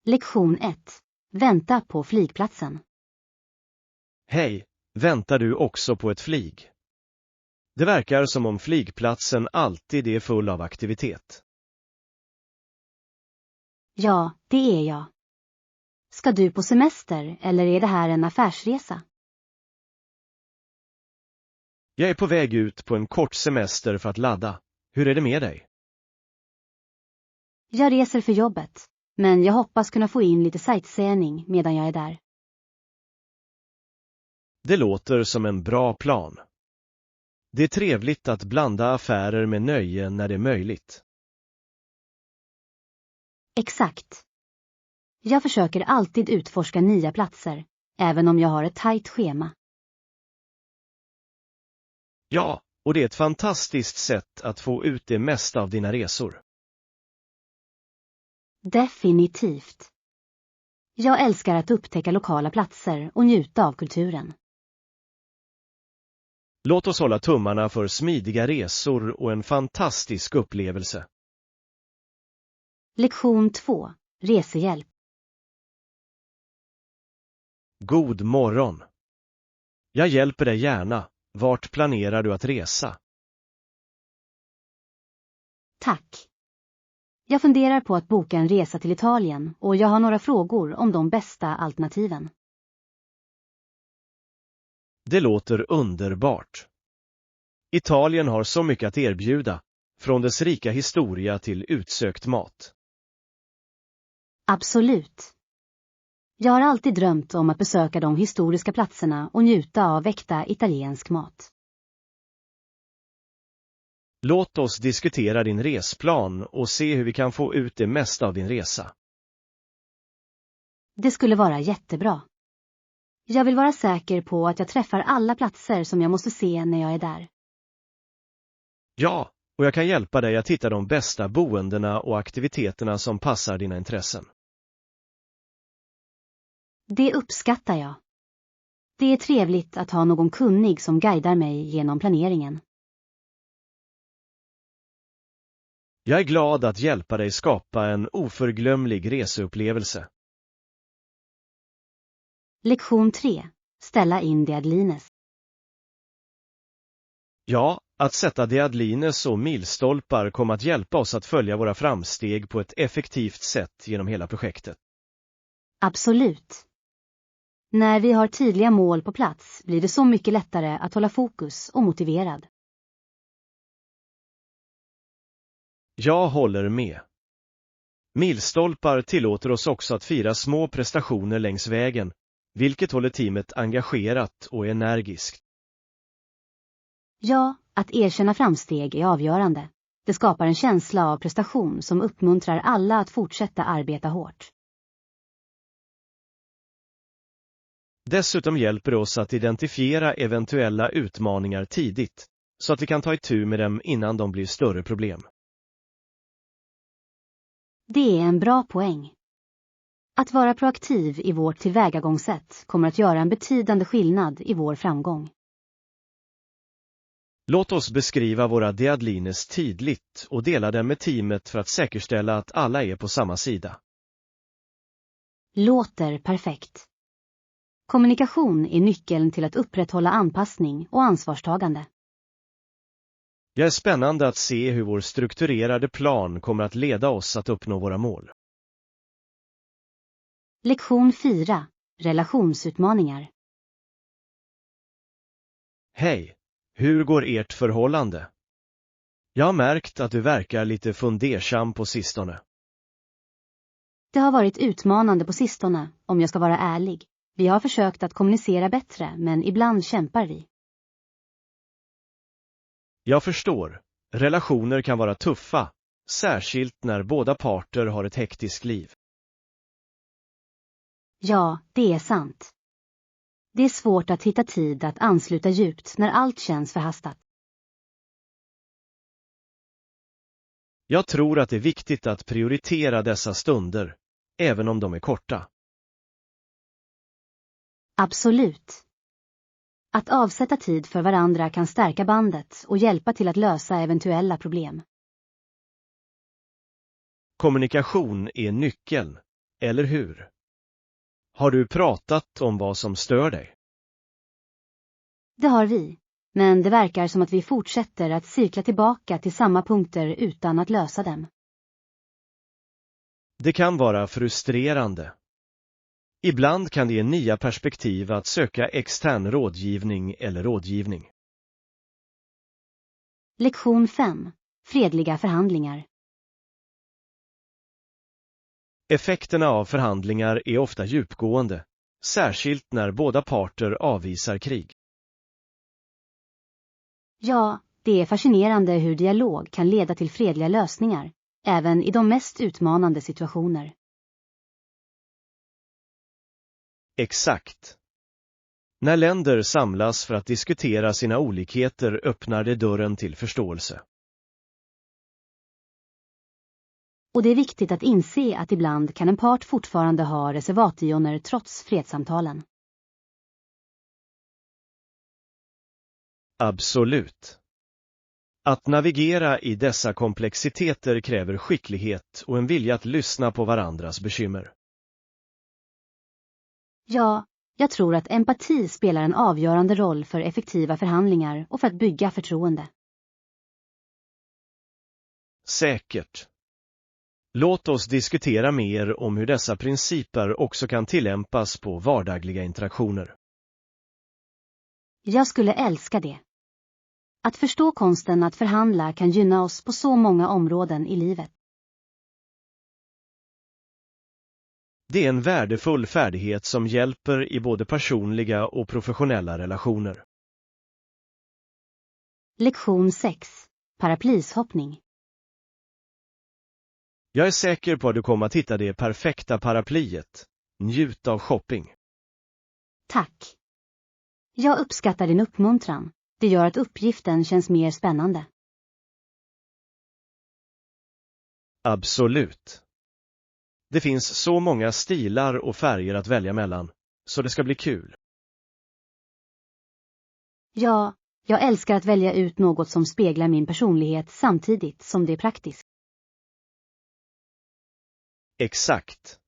Lektion 1. Vänta på flygplatsen. Hej, väntar du också på ett flyg? Det verkar som om flygplatsen alltid är full av aktivitet. Ja, det är jag. Ska du på semester eller är det här en affärsresa? Jag är på väg ut på en kort semester för att ladda. Hur är det med dig? Jag reser för jobbet, men jag hoppas kunna få in lite sightseeing medan jag är där. Det låter som en bra plan. Det är trevligt att blanda affärer med nöje när det är möjligt. Exakt. Jag försöker alltid utforska nya platser, även om jag har ett tajt schema. Ja, och det är ett fantastiskt sätt att få ut det mesta av dina resor. Definitivt. Jag älskar att upptäcka lokala platser och njuta av kulturen. Låt oss hålla tummarna för smidiga resor och en fantastisk upplevelse. Lektion 2. Resehjälp. God morgon. Jag hjälper dig gärna. Vart planerar du att resa? Tack. Jag funderar på att boka en resa till Italien och jag har några frågor om de bästa alternativen. Det låter underbart. Italien har så mycket att erbjuda, från dess rika historia till utsökt mat. Absolut. Jag har alltid drömt om att besöka de historiska platserna och njuta av äkta italiensk mat. Låt oss diskutera din resplan och se hur vi kan få ut det mesta av din resa. Det skulle vara jättebra. Jag vill vara säker på att jag träffar alla platser som jag måste se när jag är där. Ja, och jag kan hjälpa dig att hitta de bästa boendena och aktiviteterna som passar dina intressen. Det uppskattar jag. Det är trevligt att ha någon kunnig som guidar mig genom planeringen. Jag är glad att hjälpa dig skapa en oförglömlig reseupplevelse. Lektion 3. Ställa in deadlines. Ja, att sätta deadlines och milstolpar kommer att hjälpa oss att följa våra framsteg på ett effektivt sätt genom hela projektet. Absolut. När vi har tydliga mål på plats blir det så mycket lättare att hålla fokus och motiverad. Jag håller med. Milstolpar tillåter oss också att fira små prestationer längs vägen, vilket håller teamet engagerat och energiskt. Ja, att erkänna framsteg är avgörande. Det skapar en känsla av prestation som uppmuntrar alla att fortsätta arbeta hårt. Dessutom hjälper det oss att identifiera eventuella utmaningar tidigt, så att vi kan ta itu med dem innan de blir större problem. Det är en bra poäng. Att vara proaktiv i vårt tillvägagångssätt kommer att göra en betydande skillnad i vår framgång. Låt oss beskriva våra deadlines tydligt och dela dem med teamet för att säkerställa att alla är på samma sida. Låter perfekt. Kommunikation är nyckeln till att upprätthålla anpassning och ansvarstagande. Jag är spännande att se hur vår strukturerade plan kommer att leda oss att uppnå våra mål. Lektion 4. Relationsutmaningar. Hej, hur går ert förhållande? Jag har märkt att du verkar lite fundersam på sistone. Det har varit utmanande på sistone, om jag ska vara ärlig. Vi har försökt att kommunicera bättre, men ibland kämpar vi. Jag förstår. Relationer kan vara tuffa, särskilt när båda parter har ett hektiskt liv. Ja, det är sant. Det är svårt att hitta tid att ansluta djupt när allt känns förhastat. Jag tror att det är viktigt att prioritera dessa stunder, även om de är korta. Absolut. Att avsätta tid för varandra kan stärka bandet och hjälpa till att lösa eventuella problem. Kommunikation är nyckeln. eller hur? Har du pratat om vad som stör dig? Det har vi, men det verkar som att vi fortsätter att cirkla tillbaka till samma punkter utan att lösa dem. Det kan vara frustrerande. Ibland kan det ge nya perspektiv att söka extern rådgivning eller rådgivning. Lektion 5. Fredliga förhandlingar. Effekterna av förhandlingar är ofta djupgående, särskilt när båda parter avvisar krig. Ja, det är fascinerande hur dialog kan leda till fredliga lösningar, även i de mest utmanande situationer. Exakt. När länder samlas för att diskutera sina olikheter öppnar det dörren till förståelse. Och det är viktigt att inse att ibland kan en part fortfarande ha reservationer trots fredssamtalen. Absolut. Att navigera i dessa komplexiteter kräver skicklighet och en vilja att lyssna på varandras bekymmer. Ja, jag tror att empati spelar en avgörande roll för effektiva förhandlingar och för att bygga förtroende. Säkert. Låt oss diskutera mer om hur dessa principer också kan tillämpas på vardagliga interaktioner. Jag skulle älska det. Att förstå konsten att förhandla kan gynna oss på så många områden i livet. Det är en värdefull färdighet som hjälper i både personliga och professionella relationer. Lektion 6. Paraplyshoppning. Jag är säker på att du kommer att hitta det perfekta paraplyet. Njut av shopping. Tack. Jag uppskattar din uppmuntran. Det gör att uppgiften känns mer spännande. Absolut. Det finns så många stilar och färger att välja mellan, så det ska bli kul. Ja, jag älskar att välja ut något som speglar min personlighet samtidigt som det är praktiskt. Exakt.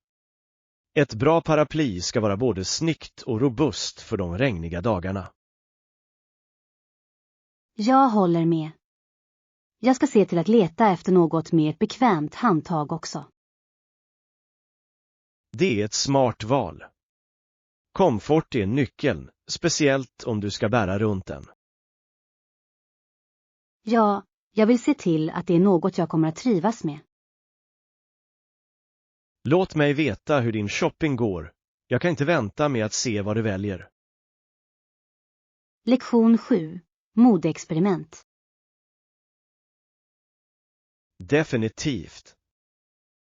Ett bra paraply ska vara både snyggt och robust för de regniga dagarna. Jag håller med. Jag ska se till att leta efter något med ett bekvämt handtag också. Det är ett smart val. Komfort är nyckeln, speciellt om du ska bära runt den. Ja, jag vill se till att det är något jag kommer att trivas med. Låt mig veta hur din shopping går. Jag kan inte vänta med att se vad du väljer. Lektion 7. Modeexperiment. Definitivt.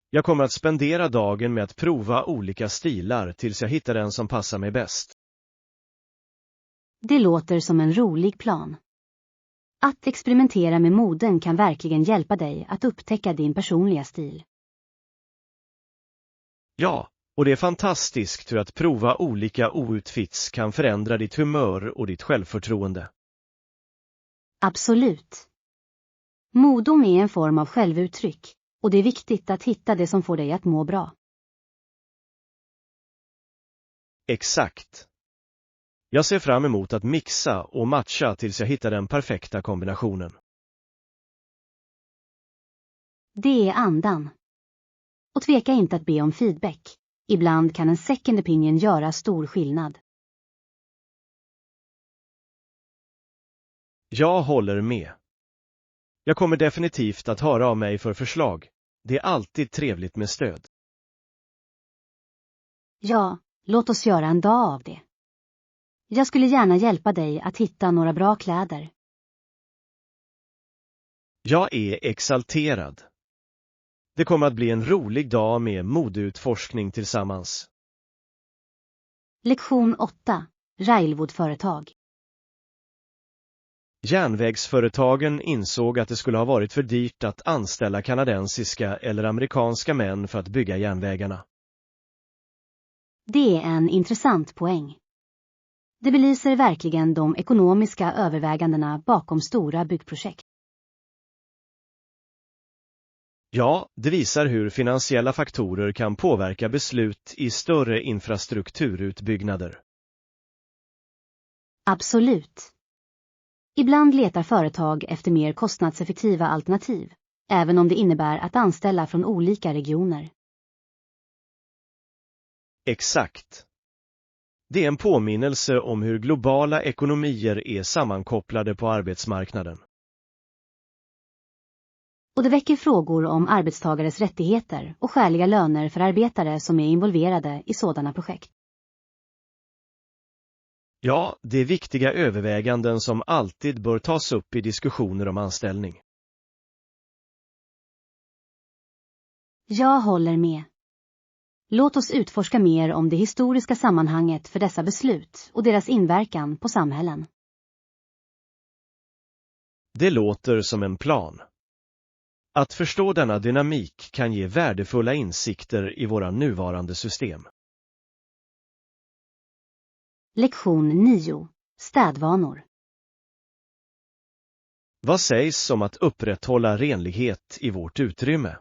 Jag kommer att spendera dagen med att prova olika stilar tills jag hittar den som passar mig bäst. Det låter som en rolig plan. Att experimentera med moden kan verkligen hjälpa dig att upptäcka din personliga stil. Ja, och det är fantastiskt hur att prova olika outfits kan förändra ditt humör och ditt självförtroende. Absolut. Modom är en form av självuttryck, och det är viktigt att hitta det som får dig att må bra. Exakt. Jag ser fram emot att mixa och matcha tills jag hittar den perfekta kombinationen. Det är andan. Och tveka inte att be om feedback. Ibland kan en second opinion göra stor skillnad. Jag håller med. Jag kommer definitivt att höra av mig för förslag. Det är alltid trevligt med stöd. Ja, låt oss göra en dag av det. Jag skulle gärna hjälpa dig att hitta några bra kläder. Jag är exalterad. Det kommer att bli en rolig dag med modeutforskning tillsammans. Lektion 8. Railwood-företag. Järnvägsföretagen insåg att det skulle ha varit för dyrt att anställa kanadensiska eller amerikanska män för att bygga järnvägarna. Det är en intressant poäng. Det belyser verkligen de ekonomiska övervägandena bakom stora byggprojekt. Ja, det visar hur finansiella faktorer kan påverka beslut i större infrastrukturutbyggnader. Absolut. Ibland letar företag efter mer kostnadseffektiva alternativ, även om det innebär att anställa från olika regioner. Exakt. Det är en påminnelse om hur globala ekonomier är sammankopplade på arbetsmarknaden. Och det väcker frågor om arbetstagares rättigheter och skäliga löner för arbetare som är involverade i sådana projekt. Ja, det är viktiga överväganden som alltid bör tas upp i diskussioner om anställning. Jag håller med. Låt oss utforska mer om det historiska sammanhanget för dessa beslut och deras inverkan på samhällen. Det låter som en plan. Att förstå denna dynamik kan ge värdefulla insikter i våra nuvarande system. Lektion 9. Städvanor. Vad sägs om att upprätthålla renlighet i vårt utrymme?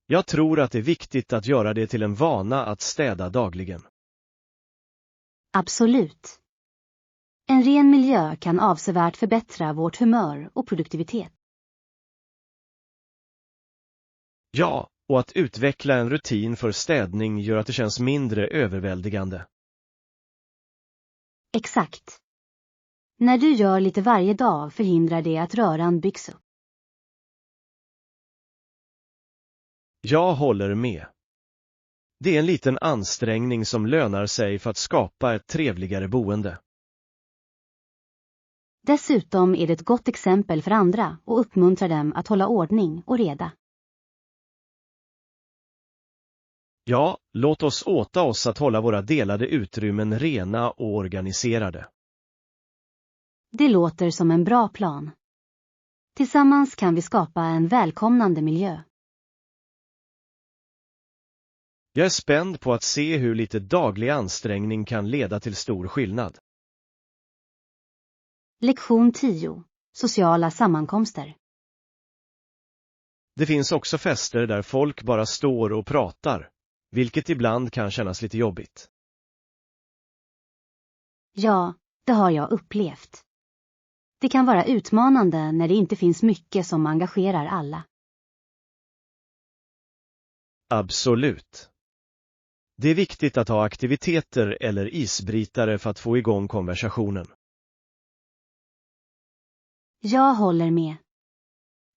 Jag tror att det är viktigt att göra det till en vana att städa dagligen. Absolut. En ren miljö kan avsevärt förbättra vårt humör och produktivitet. Ja, och att utveckla en rutin för städning gör att det känns mindre överväldigande. Exakt. När du gör lite varje dag förhindrar det att röran byggs upp. Jag håller med. Det är en liten ansträngning som lönar sig för att skapa ett trevligare boende. Dessutom är det ett gott exempel för andra och uppmuntrar dem att hålla ordning och reda. Ja, låt oss åta oss att hålla våra delade utrymmen rena och organiserade. Det låter som en bra plan. Tillsammans kan vi skapa en välkomnande miljö. Jag är spänd på att se hur lite daglig ansträngning kan leda till stor skillnad. Lektion 10. Sociala sammankomster. Det finns också fester där folk bara står och pratar, vilket ibland kan kännas lite jobbigt. Ja, det har jag upplevt. Det kan vara utmanande när det inte finns mycket som engagerar alla. Absolut. Det är viktigt att ha aktiviteter eller isbrytare för att få igång konversationen. Jag håller med.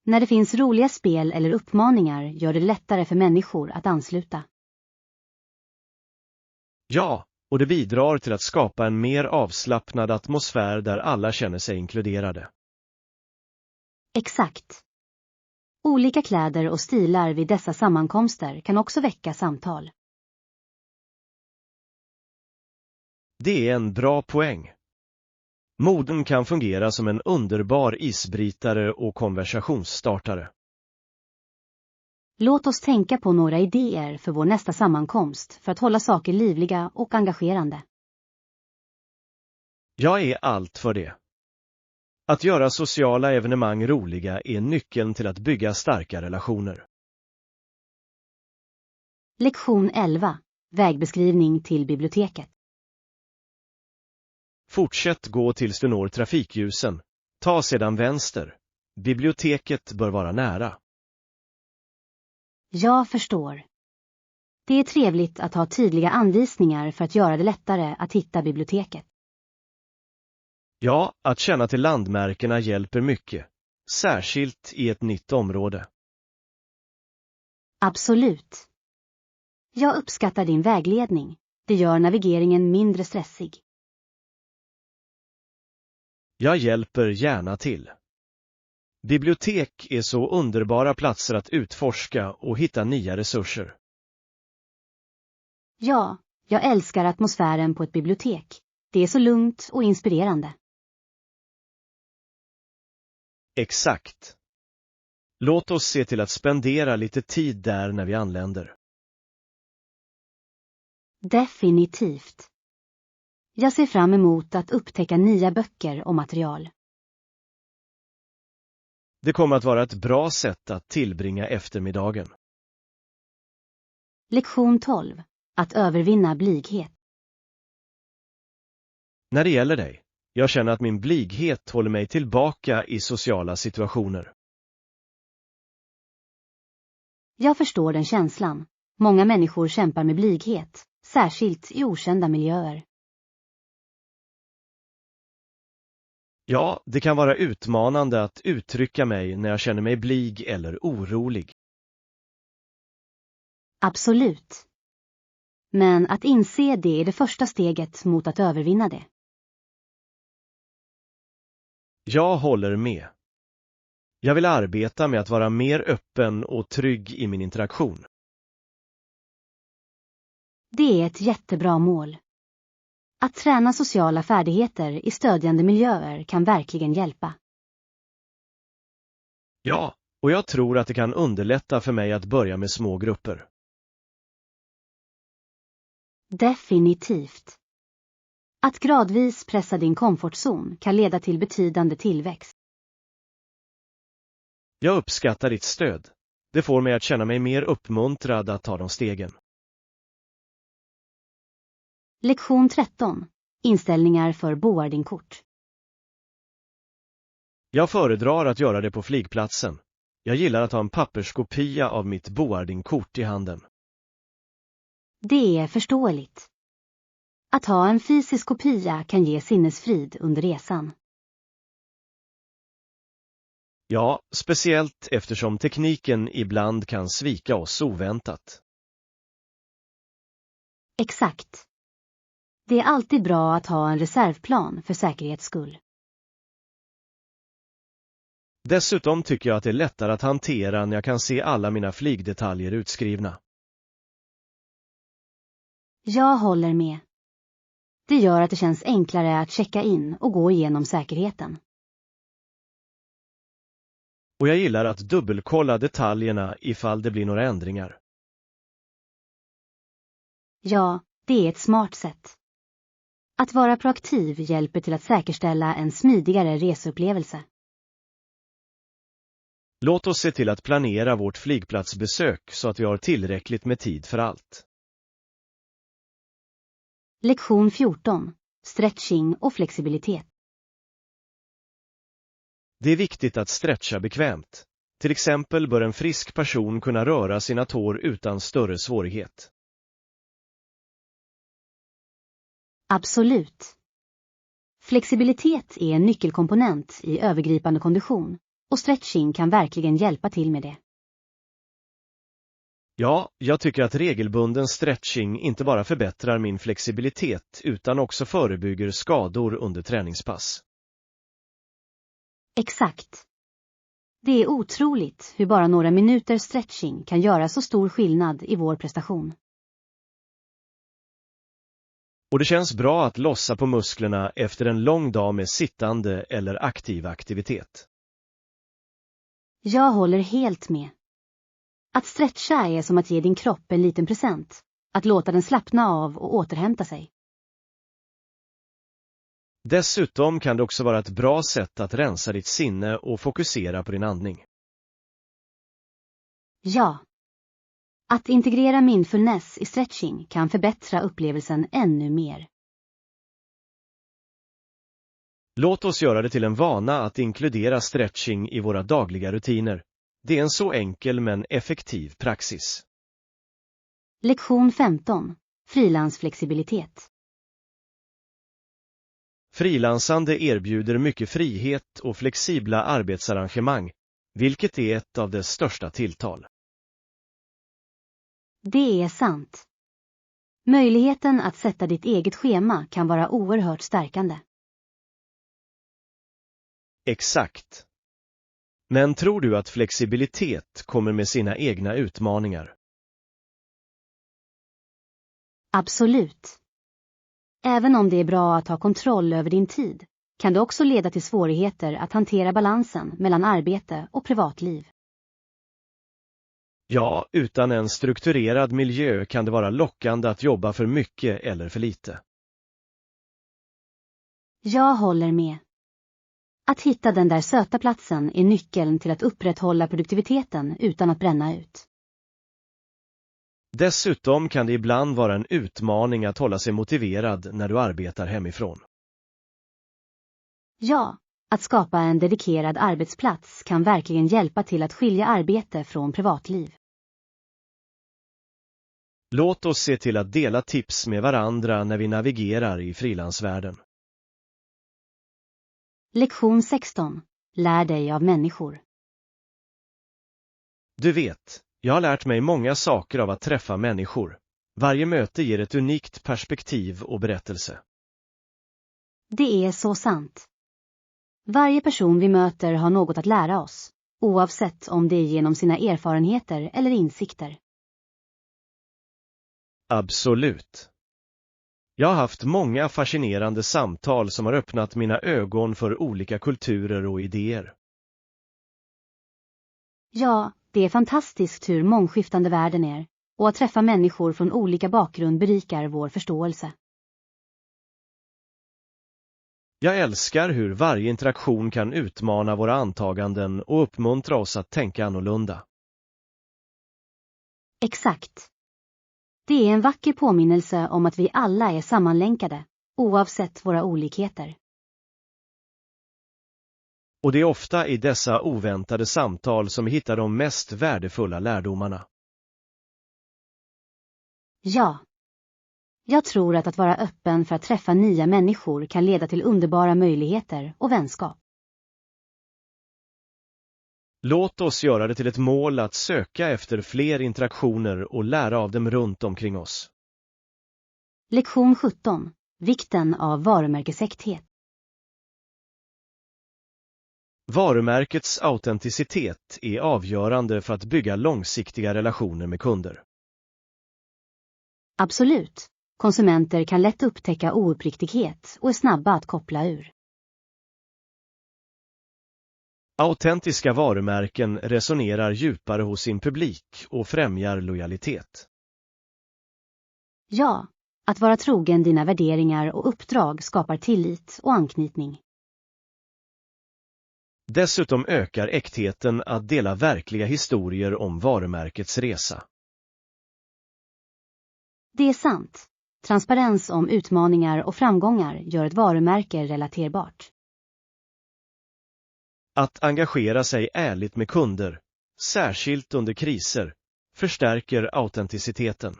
När det finns roliga spel eller uppmaningar gör det lättare för människor att ansluta. Ja, och det bidrar till att skapa en mer avslappnad atmosfär där alla känner sig inkluderade. Exakt. Olika kläder och stilar vid dessa sammankomster kan också väcka samtal. Det är en bra poäng. Moden kan fungera som en underbar isbrytare och konversationsstartare. Låt oss tänka på några idéer för vår nästa sammankomst för att hålla saker livliga och engagerande. Jag är allt för det. Att göra sociala evenemang roliga är nyckeln till att bygga starka relationer. Lektion 11. Vägbeskrivning till biblioteket. Fortsätt gå tills du når trafikljusen. Ta sedan vänster. Biblioteket bör vara nära. Jag förstår. Det är trevligt att ha tydliga anvisningar för att göra det lättare att hitta biblioteket. Ja, att känna till landmärkena hjälper mycket, särskilt i ett nytt område. Absolut. Jag uppskattar din vägledning. Det gör navigeringen mindre stressig. Jag hjälper gärna till. Bibliotek är så underbara platser att utforska och hitta nya resurser. Ja, jag älskar atmosfären på ett bibliotek. Det är så lugnt och inspirerande. Exakt. Låt oss se till att spendera lite tid där när vi anländer. Definitivt. Jag ser fram emot att upptäcka nya böcker och material. Det kommer att vara ett bra sätt att tillbringa eftermiddagen. Lektion 12. Att övervinna blyghet. När det gäller dig, jag känner att min blyghet håller mig tillbaka i sociala situationer. Jag förstår den känslan. Många människor kämpar med blyghet, särskilt i okända miljöer. Ja, det kan vara utmanande att uttrycka mig när jag känner mig blyg eller orolig. Absolut. Men att inse det är det första steget mot att övervinna det. Jag håller med. Jag vill arbeta med att vara mer öppen och trygg i min interaktion. Det är ett jättebra mål. Att träna sociala färdigheter i stödjande miljöer kan verkligen hjälpa. Ja, och jag tror att det kan underlätta för mig att börja med små grupper. Definitivt. Att gradvis pressa din komfortzon kan leda till betydande tillväxt. Jag uppskattar ditt stöd. Det får mig att känna mig mer uppmuntrad att ta de stegen. Lektion 13. Inställningar för boardingkort. Jag föredrar att göra det på flygplatsen. Jag gillar att ha en papperskopia av mitt boardingkort i handen. Det är förståeligt. Att ha en fysisk kopia kan ge sinnesfrid under resan. Ja, speciellt eftersom tekniken ibland kan svika oss oväntat. Exakt. Det är alltid bra att ha en reservplan för säkerhets skull. Dessutom tycker jag att det är lättare att hantera när jag kan se alla mina flygdetaljer utskrivna. Jag håller med. Det gör att det känns enklare att checka in och gå igenom säkerheten. Och jag gillar att dubbelkolla detaljerna ifall det blir några ändringar. Ja, det är ett smart sätt. Att vara proaktiv hjälper till att säkerställa en smidigare reseupplevelse. Låt oss se till att planera vårt flygplatsbesök så att vi har tillräckligt med tid för allt. Lektion 14. Stretching och flexibilitet. Det är viktigt att stretcha bekvämt. Till exempel bör en frisk person kunna röra sina tår utan större svårighet. Absolut. Flexibilitet är en nyckelkomponent i övergripande kondition och stretching kan verkligen hjälpa till med det. Ja, jag tycker att regelbunden stretching inte bara förbättrar min flexibilitet utan också förebygger skador under träningspass. Exakt. Det är otroligt hur bara några minuter stretching kan göra så stor skillnad i vår prestation. Och det känns bra att lossa på musklerna efter en lång dag med sittande eller aktiv aktivitet. Jag håller helt med. Att stretcha är som att ge din kropp en liten present. Att låta den slappna av och återhämta sig. Dessutom kan det också vara ett bra sätt att rensa ditt sinne och fokusera på din andning. Ja. Att integrera mindfulness i stretching kan förbättra upplevelsen ännu mer. Låt oss göra det till en vana att inkludera stretching i våra dagliga rutiner. Det är en så enkel men effektiv praxis. Lektion 15. Frilansflexibilitet. Frilansande erbjuder mycket frihet och flexibla arbetsarrangemang, vilket är ett av dess största tilltal. Det är sant. Möjligheten att sätta ditt eget schema kan vara oerhört stärkande. Exakt. Men tror du att flexibilitet kommer med sina egna utmaningar? Absolut. Även om det är bra att ha kontroll över din tid, kan det också leda till svårigheter att hantera balansen mellan arbete och privatliv. Ja, utan en strukturerad miljö kan det vara lockande att jobba för mycket eller för lite. Jag håller med. Att hitta den där söta platsen är nyckeln till att upprätthålla produktiviteten utan att bränna ut. Dessutom kan det ibland vara en utmaning att hålla sig motiverad när du arbetar hemifrån. Ja, att skapa en dedikerad arbetsplats kan verkligen hjälpa till att skilja arbete från privatliv. Låt oss se till att dela tips med varandra när vi navigerar i frilansvärlden. Lektion 16. Lär dig av människor. Du vet, jag har lärt mig många saker av att träffa människor. Varje möte ger ett unikt perspektiv och berättelse. Det är så sant. Varje person vi möter har något att lära oss, oavsett om det är genom sina erfarenheter eller insikter. Absolut. Jag har haft många fascinerande samtal som har öppnat mina ögon för olika kulturer och idéer. Ja, det är fantastiskt hur mångskiftande världen är, och att träffa människor från olika bakgrund berikar vår förståelse. Jag älskar hur varje interaktion kan utmana våra antaganden och uppmuntra oss att tänka annorlunda. Exakt. Det är en vacker påminnelse om att vi alla är sammanlänkade, oavsett våra olikheter. Och det är ofta i dessa oväntade samtal som vi hittar de mest värdefulla lärdomarna. Ja. Jag tror att vara öppen för att träffa nya människor kan leda till underbara möjligheter och vänskap. Låt oss göra det till ett mål att söka efter fler interaktioner och lära av dem runt omkring oss. Lektion 17. Vikten av varumärkesäkthet. Varumärkets autenticitet är avgörande för att bygga långsiktiga relationer med kunder. Absolut. Konsumenter kan lätt upptäcka ouppriktighet och är snabba att koppla ur. Autentiska varumärken resonerar djupare hos sin publik och främjar lojalitet. Ja, att vara trogen dina värderingar och uppdrag skapar tillit och anknytning. Dessutom ökar äktheten att dela verkliga historier om varumärkets resa. Det är sant. Transparens om utmaningar och framgångar gör ett varumärke relaterbart. Att engagera sig ärligt med kunder, särskilt under kriser, förstärker autenticiteten.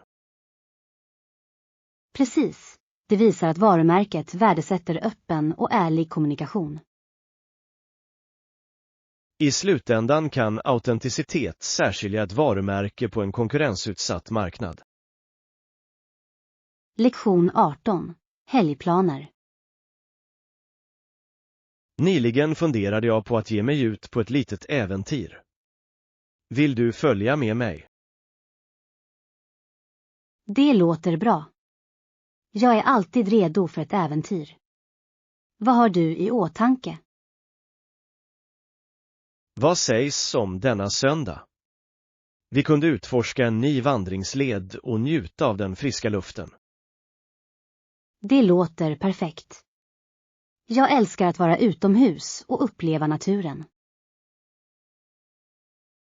Precis. Det visar att varumärket värdesätter öppen och ärlig kommunikation. I slutändan kan autenticitet särskilja ett varumärke på en konkurrensutsatt marknad. Lektion 18. Helgplaner. Nyligen funderade jag på att ge mig ut på ett litet äventyr. Vill du följa med mig? Det låter bra. Jag är alltid redo för ett äventyr. Vad har du i åtanke? Vad sägs om denna söndag? Vi kunde utforska en ny vandringsled och njuta av den friska luften. Det låter perfekt. Jag älskar att vara utomhus och uppleva naturen.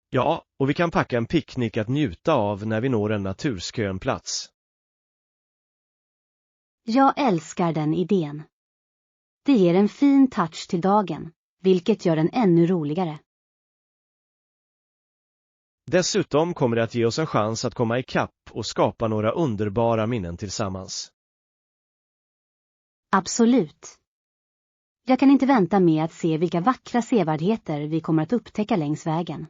Ja, och vi kan packa en picknick att njuta av när vi når en naturskön plats. Jag älskar den idén. Det ger en fin touch till dagen, vilket gör den ännu roligare. Dessutom kommer det att ge oss en chans att komma ikapp och skapa några underbara minnen tillsammans. Absolut. Jag kan inte vänta med att se vilka vackra sevärdheter vi kommer att upptäcka längs vägen.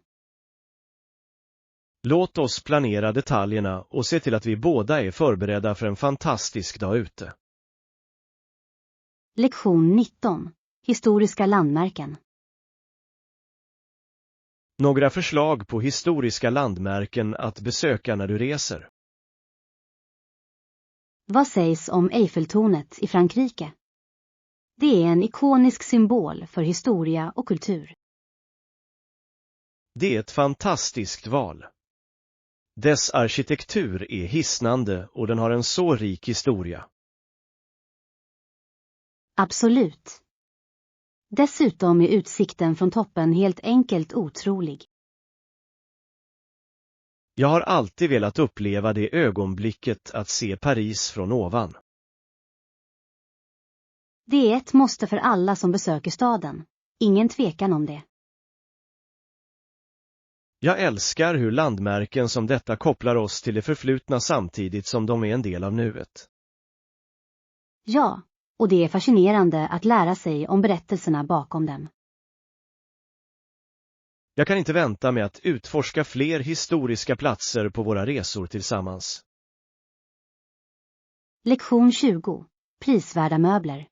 Låt oss planera detaljerna och se till att vi båda är förberedda för en fantastisk dag ute. Lektion 19. Historiska landmärken. Några förslag på historiska landmärken att besöka när du reser. Vad sägs om Eiffeltornet i Frankrike? Det är en ikonisk symbol för historia och kultur. Det är ett fantastiskt val. Dess arkitektur är hisnande och den har en så rik historia. Absolut. Dessutom är utsikten från toppen helt enkelt otrolig. Jag har alltid velat uppleva det ögonblicket att se Paris från ovan. Det är ett måste för alla som besöker staden. Ingen tvekan om det. Jag älskar hur landmärken som detta kopplar oss till det förflutna samtidigt som de är en del av nuet. Ja, och det är fascinerande att lära sig om berättelserna bakom dem. Jag kan inte vänta med att utforska fler historiska platser på våra resor tillsammans. Lektion 20. Prisvärda möbler.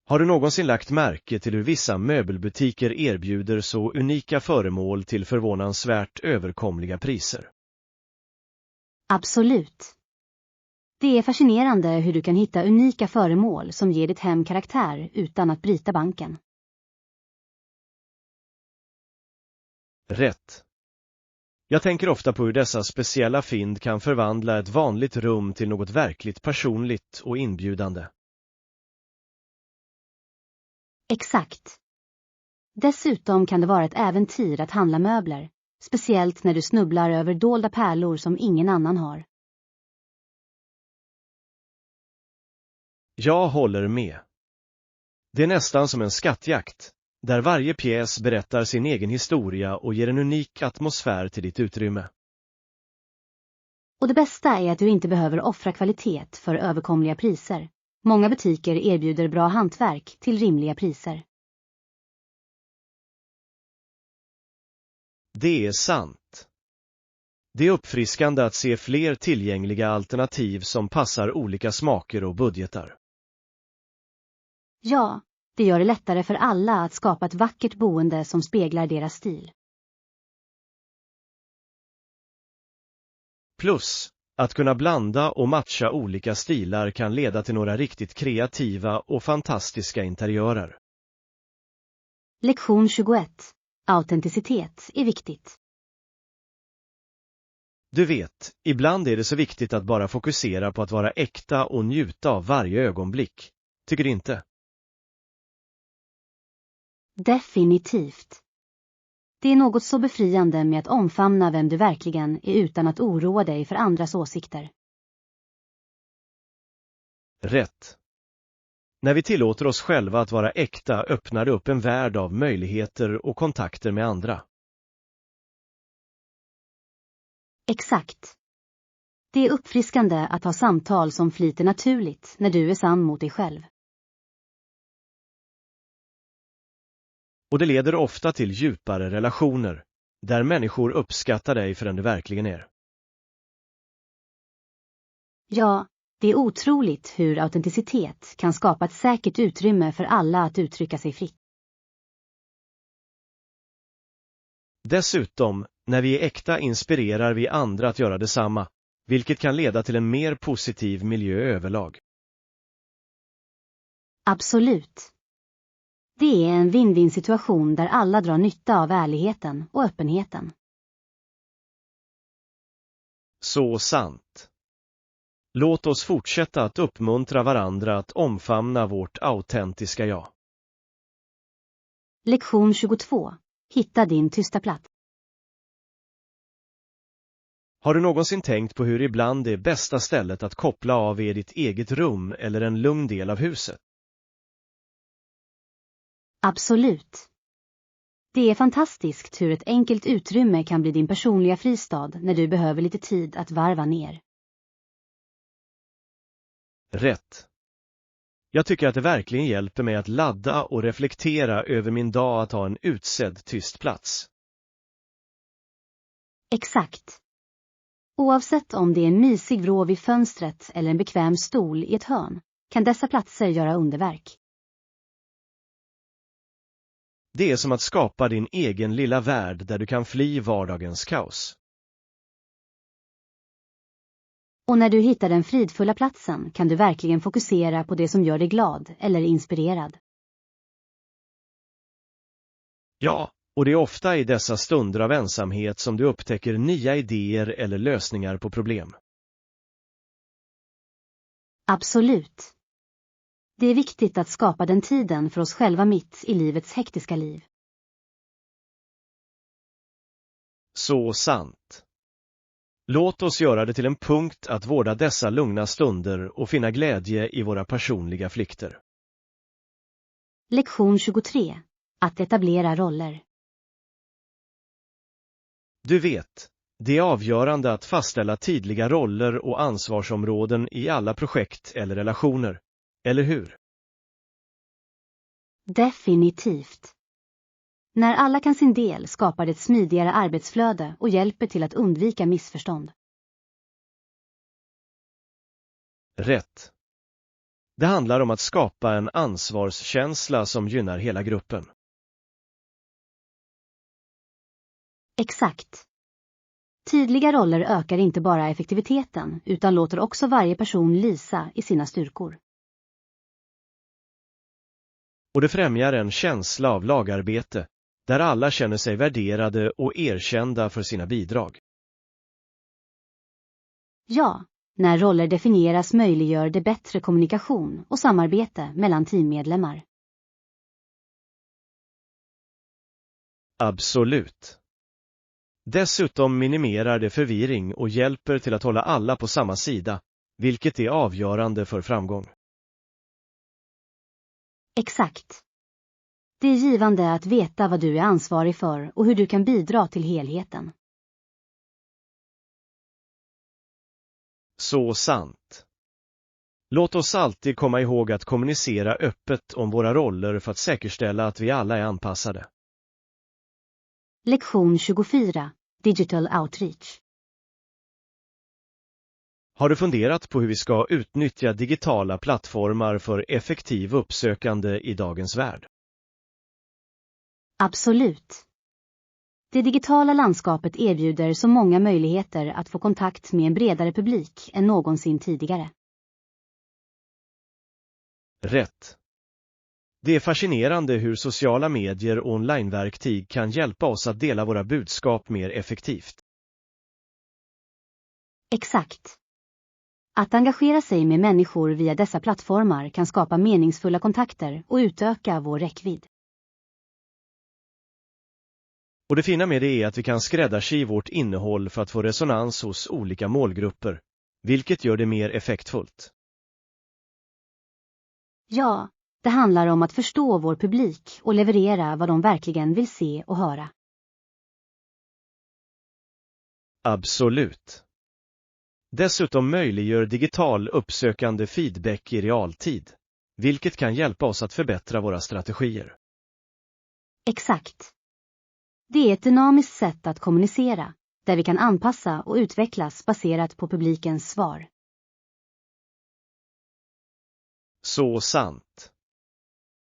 Har du någonsin lagt märke till hur vissa möbelbutiker erbjuder så unika föremål till förvånansvärt överkomliga priser? Absolut. Det är fascinerande hur du kan hitta unika föremål som ger ditt hem karaktär utan att bryta banken. Rätt. Jag tänker ofta på hur dessa speciella fynd kan förvandla ett vanligt rum till något verkligt personligt och inbjudande. Exakt. Dessutom kan det vara ett äventyr att handla möbler, speciellt när du snubblar över dolda pärlor som ingen annan har. Jag håller med. Det är nästan som en skattjakt, där varje pjäs berättar sin egen historia och ger en unik atmosfär till ditt utrymme. Och det bästa är att du inte behöver offra kvalitet för överkomliga priser. Många butiker erbjuder bra hantverk till rimliga priser. Det är sant. Det är uppfriskande att se fler tillgängliga alternativ som passar olika smaker och budgetar. Ja, det gör det lättare för alla att skapa ett vackert boende som speglar deras stil. Plus, att kunna blanda och matcha olika stilar kan leda till några riktigt kreativa och fantastiska interiörer. Lektion 21. Autenticitet är viktigt. Du vet, ibland är det så viktigt att bara fokusera på att vara äkta och njuta av varje ögonblick. Tycker du inte? Definitivt. Det är något så befriande med att omfamna vem du verkligen är utan att oroa dig för andras åsikter. Rätt. När vi tillåter oss själva att vara äkta öppnar det upp en värld av möjligheter och kontakter med andra. Exakt. Det är uppfriskande att ha samtal som flyter naturligt när du är sann mot dig själv. Och det leder ofta till djupare relationer, där människor uppskattar dig för den du verkligen är. Ja, det är otroligt hur autenticitet kan skapa ett säkert utrymme för alla att uttrycka sig fritt. Dessutom, när vi är äkta inspirerar vi andra att göra detsamma, vilket kan leda till en mer positiv miljö överlag. Absolut. Det är en win-win situation där alla drar nytta av ärligheten och öppenheten. Så sant. Låt oss fortsätta att uppmuntra varandra att omfamna vårt autentiska jag. Lektion 22. Hitta din tysta plats. Har du någonsin tänkt på hur ibland det bästa stället att koppla av är ditt eget rum eller en lugn del av huset? Absolut. Det är fantastiskt hur ett enkelt utrymme kan bli din personliga fristad när du behöver lite tid att varva ner. Rätt. Jag tycker att det verkligen hjälper mig att ladda och reflektera över min dag att ha en utsedd tyst plats. Exakt. Oavsett om det är en mysig vrå vid fönstret eller en bekväm stol i ett hörn, kan dessa platser göra underverk. Det är som att skapa din egen lilla värld där du kan fly vardagens kaos. Och när du hittar den fridfulla platsen kan du verkligen fokusera på det som gör dig glad eller inspirerad. Ja, och det är ofta i dessa stunder av ensamhet som du upptäcker nya idéer eller lösningar på problem. Absolut. Det är viktigt att skapa den tiden för oss själva mitt i livets hektiska liv. Så sant. Låt oss göra det till en punkt att vårda dessa lugna stunder och finna glädje i våra personliga plikter. Lektion 23. Att etablera roller. Du vet, det är avgörande att fastställa tydliga roller och ansvarsområden i alla projekt eller relationer, eller hur? Definitivt. När alla kan sin del skapar det ett smidigare arbetsflöde och hjälper till att undvika missförstånd. Rätt. Det handlar om att skapa en ansvarskänsla som gynnar hela gruppen. Exakt. Tydliga roller ökar inte bara effektiviteten utan låter också varje person lysa i sina styrkor. Och det främjar en känsla av lagarbete, där alla känner sig värderade och erkända för sina bidrag. Ja, när roller definieras möjliggör det bättre kommunikation och samarbete mellan teammedlemmar. Absolut. Dessutom minimerar det förvirring och hjälper till att hålla alla på samma sida, vilket är avgörande för framgång. Exakt. Det är givande att veta vad du är ansvarig för och hur du kan bidra till helheten. Så sant. Låt oss alltid komma ihåg att kommunicera öppet om våra roller för att säkerställa att vi alla är anpassade. Lektion 24. Digital Outreach. Har du funderat på hur vi ska utnyttja digitala plattformar för effektiv uppsökande i dagens värld? Absolut. Det digitala landskapet erbjuder så många möjligheter att få kontakt med en bredare publik än någonsin tidigare. Rätt. Det är fascinerande hur sociala medier och onlineverktyg kan hjälpa oss att dela våra budskap mer effektivt. Exakt. Att engagera sig med människor via dessa plattformar kan skapa meningsfulla kontakter och utöka vår räckvidd. Och det fina med det är att vi kan skräddarsy vårt innehåll för att få resonans hos olika målgrupper, vilket gör det mer effektfullt. Ja, det handlar om att förstå vår publik och leverera vad de verkligen vill se och höra. Absolut. Dessutom möjliggör digital uppsökande feedback i realtid, vilket kan hjälpa oss att förbättra våra strategier. Exakt. Det är ett dynamiskt sätt att kommunicera, där vi kan anpassa och utvecklas baserat på publikens svar. Så sant.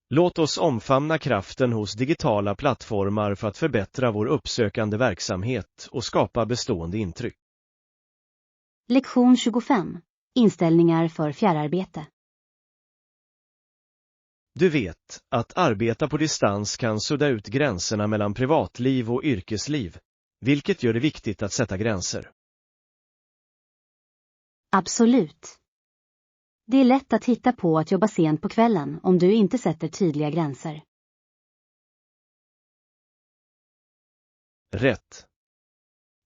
Låt oss omfamna kraften hos digitala plattformar för att förbättra vår uppsökande verksamhet och skapa bestående intryck. Lektion 25. Inställningar för fjärrarbete. Du vet, att arbeta på distans kan sudda ut gränserna mellan privatliv och yrkesliv, vilket gör det viktigt att sätta gränser. Absolut. Det är lätt att hitta på att jobba sent på kvällen om du inte sätter tydliga gränser. Rätt.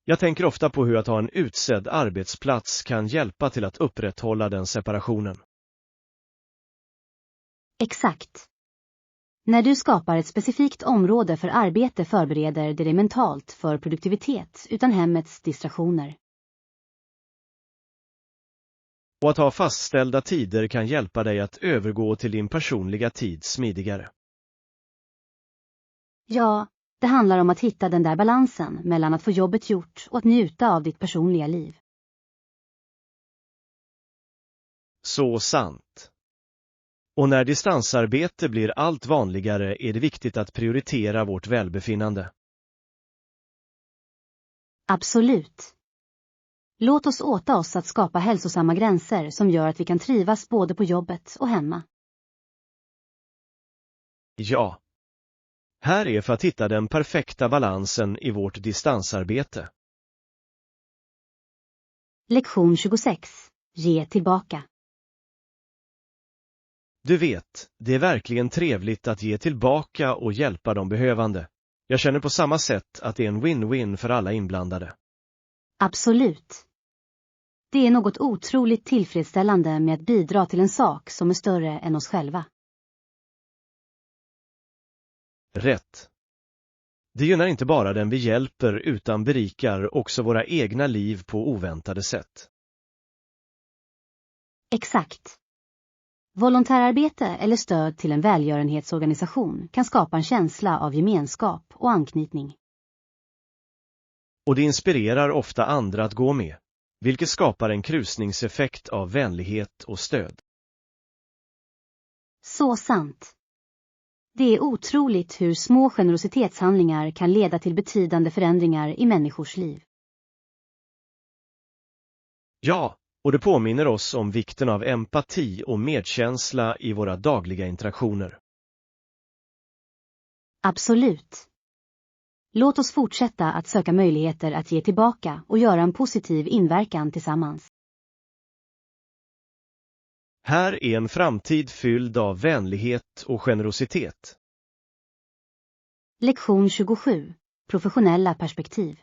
Jag tänker ofta på hur att ha en utsedd arbetsplats kan hjälpa till att upprätthålla den separationen. Exakt. När du skapar ett specifikt område för arbete förbereder det dig mentalt för produktivitet utan hemmets distraktioner. Och att ha fastställda tider kan hjälpa dig att övergå till din personliga tid smidigare. Ja, det handlar om att hitta den där balansen mellan att få jobbet gjort och att njuta av ditt personliga liv. Så sant. Och när distansarbete blir allt vanligare är det viktigt att prioritera vårt välbefinnande. Absolut. Låt oss åta oss att skapa hälsosamma gränser som gör att vi kan trivas både på jobbet och hemma. Ja. Här är för att hitta den perfekta balansen i vårt distansarbete. Lektion 26. Ge tillbaka. Du vet, det är verkligen trevligt att ge tillbaka och hjälpa de behövande. Jag känner på samma sätt att det är en win-win för alla inblandade. Absolut. Det är något otroligt tillfredsställande med att bidra till en sak som är större än oss själva. Rätt. Det gynnar inte bara den vi hjälper utan berikar också våra egna liv på oväntade sätt. Exakt. Volontärarbete eller stöd till en välgörenhetsorganisation kan skapa en känsla av gemenskap och anknytning. Och det inspirerar ofta andra att gå med, vilket skapar en krusningseffekt av vänlighet och stöd. Så sant. Det är otroligt hur små generositetshandlingar kan leda till betydande förändringar i människors liv. Ja, och det påminner oss om vikten av empati och medkänsla i våra dagliga interaktioner. Absolut. Låt oss fortsätta att söka möjligheter att ge tillbaka och göra en positiv inverkan tillsammans. Här är en framtid fylld av vänlighet och generositet. Lektion 27. Professionella perspektiv.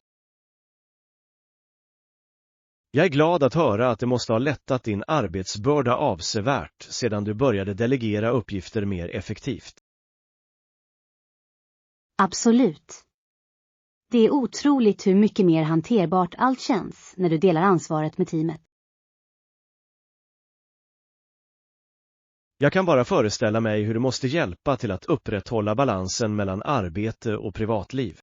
Jag är glad att höra att det måste ha lättat din arbetsbörda avsevärt sedan du började delegera uppgifter mer effektivt. Absolut. Det är otroligt hur mycket mer hanterbart allt känns när du delar ansvaret med teamet. Jag kan bara föreställa mig hur du måste hjälpa till att upprätthålla balansen mellan arbete och privatliv.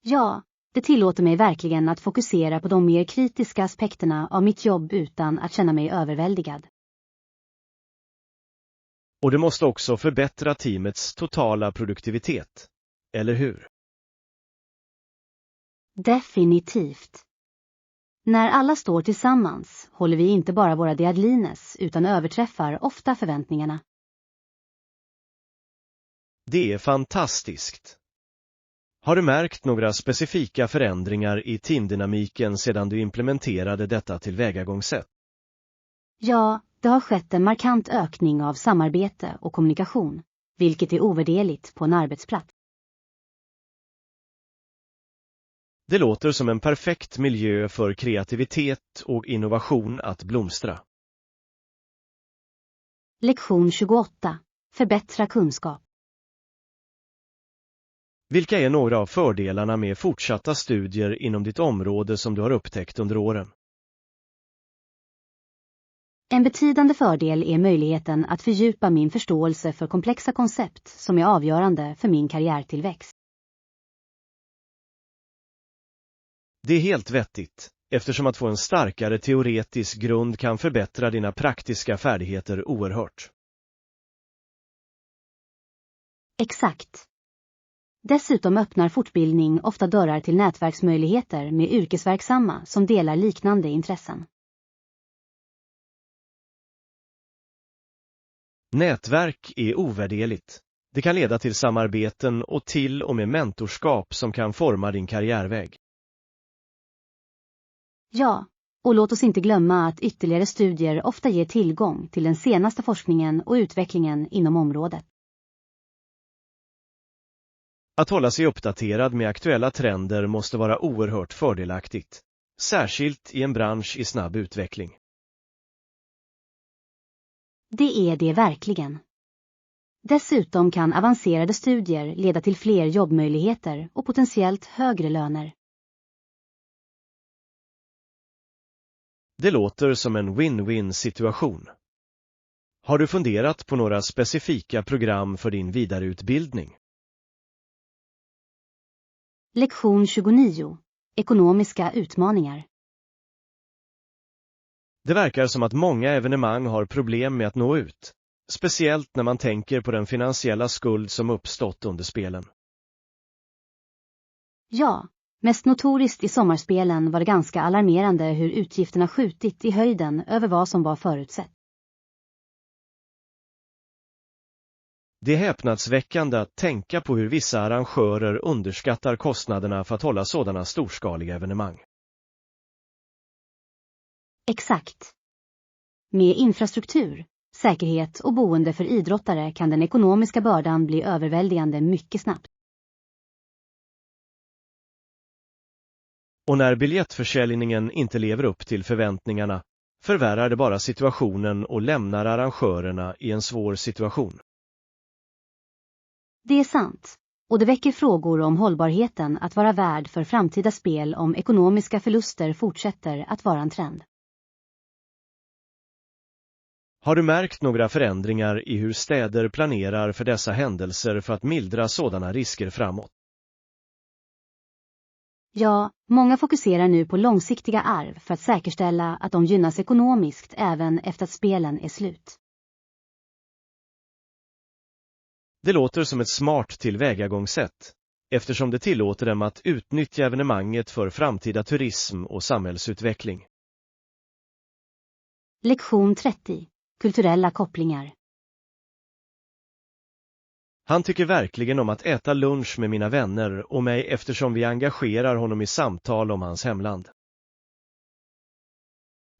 Ja, det tillåter mig verkligen att fokusera på de mer kritiska aspekterna av mitt jobb utan att känna mig överväldigad. Och det måste också förbättra teamets totala produktivitet, eller hur? Definitivt. När alla står tillsammans håller vi inte bara våra deadlines utan överträffar ofta förväntningarna. Det är fantastiskt. Har du märkt några specifika förändringar i teamdynamiken sedan du implementerade detta tillvägagångssätt? Ja, det har skett en markant ökning av samarbete och kommunikation, vilket är ovärderligt på en arbetsplats. Det låter som en perfekt miljö för kreativitet och innovation att blomstra. Lektion 28. Förbättra kunskap. Vilka är några av fördelarna med fortsatta studier inom ditt område som du har upptäckt under åren? En betydande fördel är möjligheten att fördjupa min förståelse för komplexa koncept som är avgörande för min karriärtillväxt. Det är helt vettigt, eftersom att få en starkare teoretisk grund kan förbättra dina praktiska färdigheter oerhört. Exakt. Dessutom öppnar fortbildning ofta dörrar till nätverksmöjligheter med yrkesverksamma som delar liknande intressen. Nätverk är ovärderligt. Det kan leda till samarbeten och till och med mentorskap som kan forma din karriärväg. Ja, och låt oss inte glömma att ytterligare studier ofta ger tillgång till den senaste forskningen och utvecklingen inom området. Att hålla sig uppdaterad med aktuella trender måste vara oerhört fördelaktigt, särskilt i en bransch i snabb utveckling. Det är det verkligen. Dessutom kan avancerade studier leda till fler jobbmöjligheter och potentiellt högre löner. Det låter som en win-win situation. Har du funderat på några specifika program för din vidareutbildning? Lektion 29. Ekonomiska utmaningar. Det verkar som att många evenemang har problem med att nå ut, speciellt när man tänker på den finansiella skuld som uppstått under spelen. Ja, mest notoriskt i sommarspelen var det ganska alarmerande hur utgifterna skjutit i höjden över vad som var förutsett. Det är häpnadsväckande att tänka på hur vissa arrangörer underskattar kostnaderna för att hålla sådana storskaliga evenemang. Exakt. Med infrastruktur, säkerhet och boende för idrottare kan den ekonomiska bördan bli överväldigande mycket snabbt. Och när biljettförsäljningen inte lever upp till förväntningarna förvärrar det bara situationen och lämnar arrangörerna i en svår situation. Det är sant. Och det väcker frågor om hållbarheten att vara värd för framtida spel om ekonomiska förluster fortsätter att vara en trend. Har du märkt några förändringar i hur städer planerar för dessa händelser för att mildra sådana risker framåt? Ja, många fokuserar nu på långsiktiga arv för att säkerställa att de gynnas ekonomiskt även efter att spelen är slut. Det låter som ett smart tillvägagångssätt, eftersom det tillåter dem att utnyttja evenemanget för framtida turism och samhällsutveckling. Lektion 30. Kulturella kopplingar. Han tycker verkligen om att äta lunch med mina vänner och mig eftersom vi engagerar honom i samtal om hans hemland.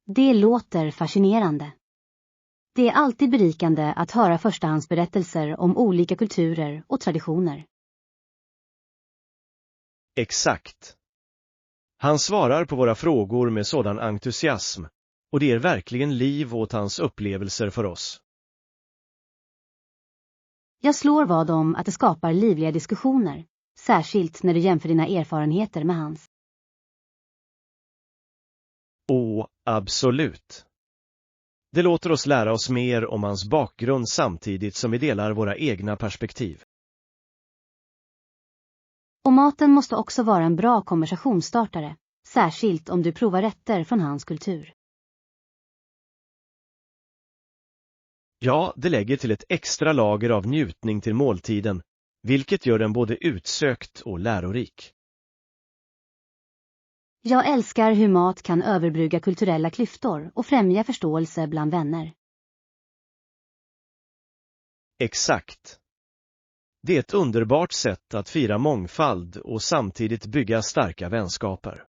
Det låter fascinerande. Det är alltid berikande att höra förstahandsberättelser om olika kulturer och traditioner. Exakt. Han svarar på våra frågor med sådan entusiasm, och det ger verkligen liv åt hans upplevelser för oss. Jag slår vad om att det skapar livliga diskussioner, särskilt när du jämför dina erfarenheter med hans. Absolut. Det låter oss lära oss mer om hans bakgrund samtidigt som vi delar våra egna perspektiv. Och maten måste också vara en bra konversationsstartare, särskilt om du provar rätter från hans kultur. Ja, det lägger till ett extra lager av njutning till måltiden, vilket gör den både utsökt och lärorik. Jag älskar hur mat kan överbrygga kulturella klyftor och främja förståelse bland vänner. Exakt. Det är ett underbart sätt att fira mångfald och samtidigt bygga starka vänskaper.